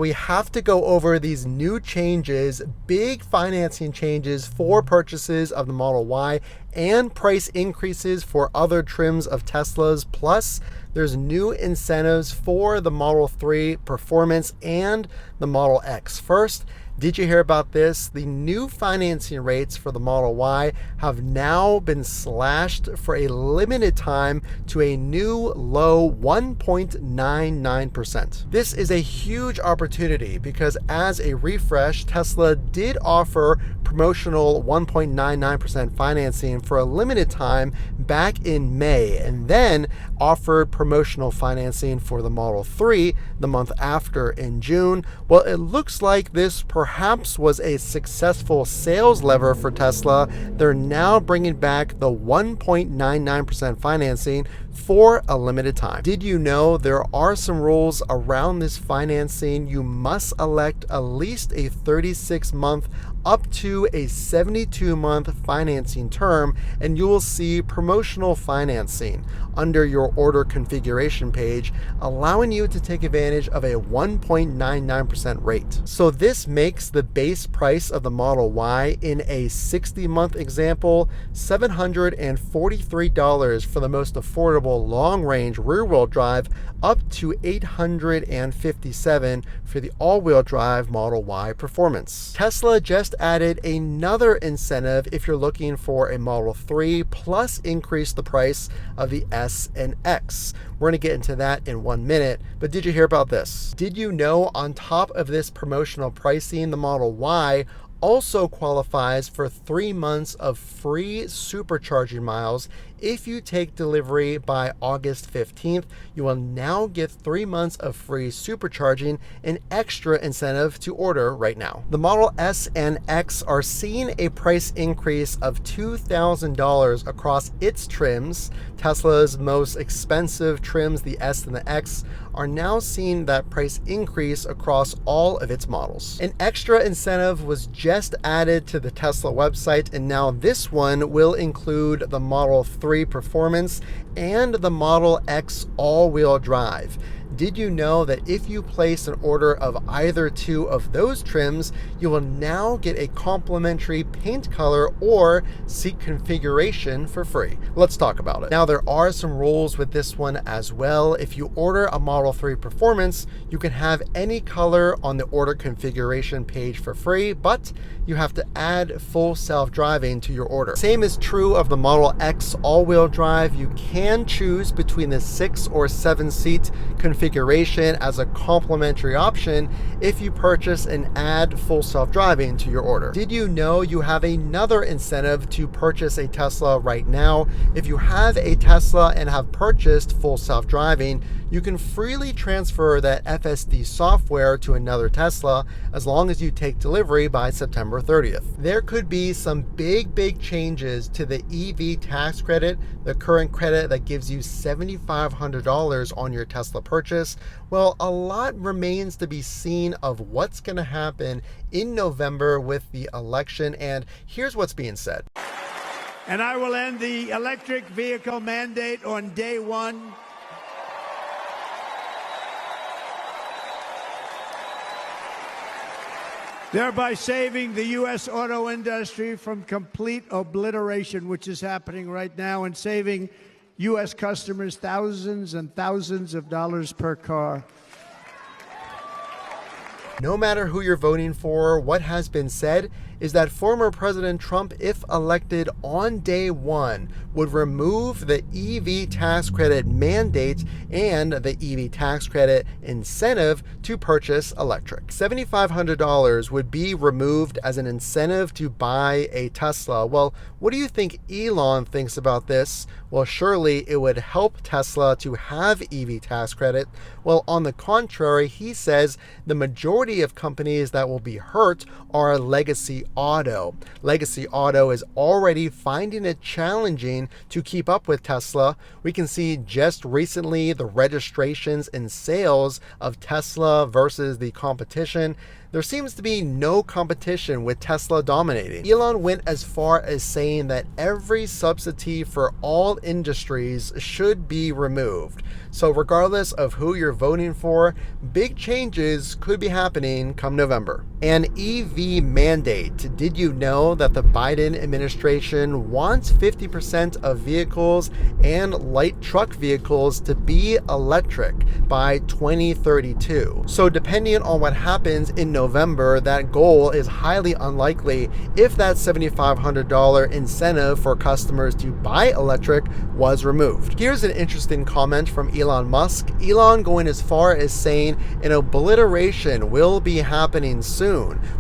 We have to go over these new changes, big financing changes for purchases of the Model Y and price increases for other trims of Teslas. Plus, there's new incentives for the Model 3 Performance and the Model X. First, did you hear about this? The new financing rates for the Model Y have now been slashed for a limited time to a new low 1.99%. This is a huge opportunity because as a refresh, Tesla did offer promotional 1.99% financing for a limited time back in May, and then offered promotional financing for the Model 3 the month after in June. Well, it looks like this perhaps was a successful sales lever for Tesla. They're now bringing back the 1.99% financing for a limited time. Did you know there are some rules around this financing? You must elect at least a 36-month up to a 72-month financing term, and you will see promotional financing under your order configuration page, allowing you to take advantage of a 1.99% rate. So this makes the base price of the Model Y in a 60-month example $743 for the most affordable long-range rear-wheel drive, up to $857 for the all-wheel drive Model Y Performance. Tesla just added another incentive if you're looking for a Model 3, plus increase the price of the S and X. We're going to get into that in 1 minute, but did you hear about this? Did you know on top of this promotional pricing, the Model Y also qualifies for 3 months of free supercharging miles? If you take delivery by August 15th, you will now get 3 months of free supercharging, an extra incentive to order right now. The Model S and X are seeing a price increase of $2,000 across its trims. Tesla's most expensive trims, the S and the X, are now seeing that price increase across all of its models. An extra incentive was just added to the Tesla website, and now this one will include the Model 3 Performance and the Model X all-wheel drive. Did you know that if you place an order of either two of those trims, you will now get a complimentary paint color or seat configuration for free? Let's talk about it. Now, there are some rules with this one as well. If you order a Model 3 Performance, you can have any color on the order configuration page for free, but you have to add full self-driving to your order. Same is true of the Model X all-wheel drive. You can choose between the 6 or 7 seat configuration as a complimentary option if you purchase and add full self-driving to your order. Did you know you have another incentive to purchase a Tesla right now? If you have a Tesla and have purchased full self-driving, you can freely transfer that FSD software to another Tesla as long as you take delivery by September 30th. There could be some big changes to the EV tax credit, the current credit that gives you $7,500 on your Tesla purchase. Well, a lot remains to be seen of what's going to happen in November with the election, and here's what's being said. And I will end the electric vehicle mandate on day one. Thereby saving the U.S. auto industry from complete obliteration, which is happening right now, and saving U.S. customers thousands and thousands of dollars per car. No matter who you're voting for, what has been said is that former President Trump, if elected on day one, would remove the EV tax credit mandate and the EV tax credit incentive to purchase electric. $7,500 would be removed as an incentive to buy a Tesla. Well, what do you think Elon thinks about this? Well, surely it would help Tesla to have EV tax credit. Well, on the contrary, he says the majority majority of companies that will be hurt are legacy auto. Legacy auto is already finding it challenging to keep up with Tesla. We can see just recently the registrations and sales of Tesla versus the competition. There seems to be no competition with Tesla dominating. Elon went as far as saying that every subsidy for all industries should be removed. So regardless of who you're voting for, big changes could be happening come November. An EV mandate. Did you know that the Biden administration wants 50% of vehicles and light truck vehicles to be electric by 2032? So depending on what happens in November, that goal is highly unlikely if that $7,500 incentive for customers to buy electric was removed. Here's an interesting comment from Elon Musk. Elon going as far as saying an obliteration will be happening soon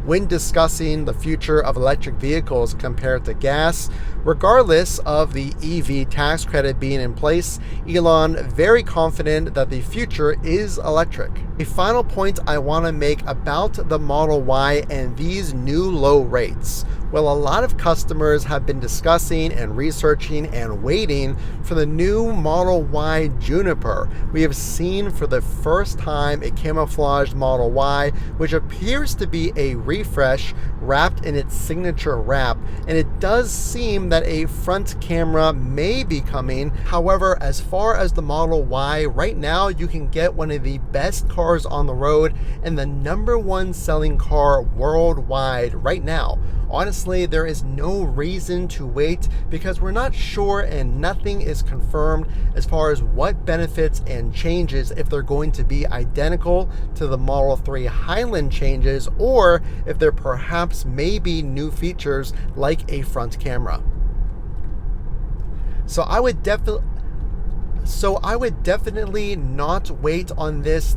when discussing the future of electric vehicles compared to gas. Regardless of the EV tax credit being in place, Elon very confident that the future is electric. A final point I want to make about the Model Y and these new low rates. Well, a lot of customers have been discussing and researching and waiting for the new Model Y Juniper. We have seen for the first time a camouflaged Model Y, which appears to be a refresh wrapped in its signature wrap, and it does seem that a front camera may be coming. However, as far as the Model Y, right now you can get one of the best cars on the road and the #1 selling car worldwide right now. Honestly, there is no reason to wait because we're not sure and nothing is confirmed as far as what benefits and changes, if they're going to be identical to the Model 3 Highland changes or if there perhaps may be new features like a front camera. So I would definitely not wait on this.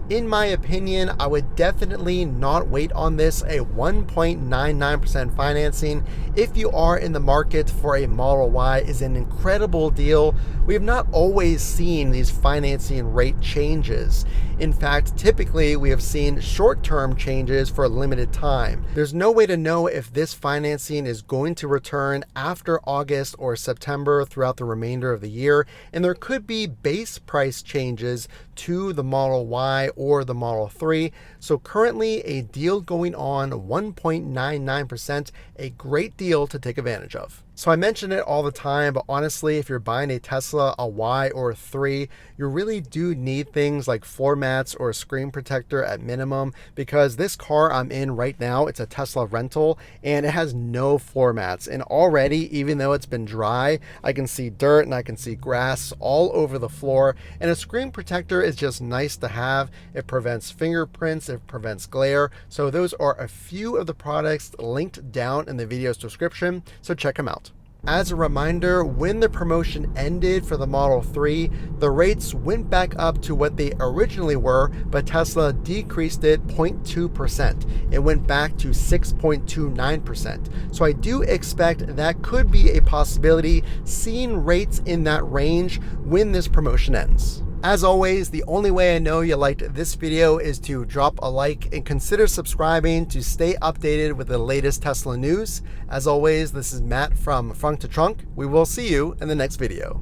In my opinion, I would definitely not wait on this. A 1.99% financing, if you are in the market for a Model Y, is an incredible deal. We have not always seen these financing rate changes. In fact, typically we have seen short-term changes for a limited time. There's no way to know if this financing is going to return after August or September throughout the remainder of the year, and there could be base price changes to the Model Y or the Model 3. So currently a deal going on, 1.99%, a great deal to take advantage of. So I mention it all the time, but honestly, if you're buying a Tesla, a Y or a 3, you really do need things like floor mats or a screen protector at minimum, because this car I'm in right now, it's a Tesla rental and it has no floor mats. And already, even though it's been dry, I can see dirt and I can see grass all over the floor. And a screen protector is just nice to have. It prevents fingerprints, it prevents glare. So those are a few of the products linked down in the video's description, so check them out. As a reminder, when the promotion ended for the Model 3, the rates went back up to what they originally were, but Tesla decreased it 0.2%. It went back to 6.29%. So I do expect that could be a possibility, seeing rates in that range when this promotion ends. As always, the only way I know you liked this video is to drop a like and consider subscribing to stay updated with the latest Tesla news. As always, this is Matt from Frunk to Trunk. We will see you in the next video.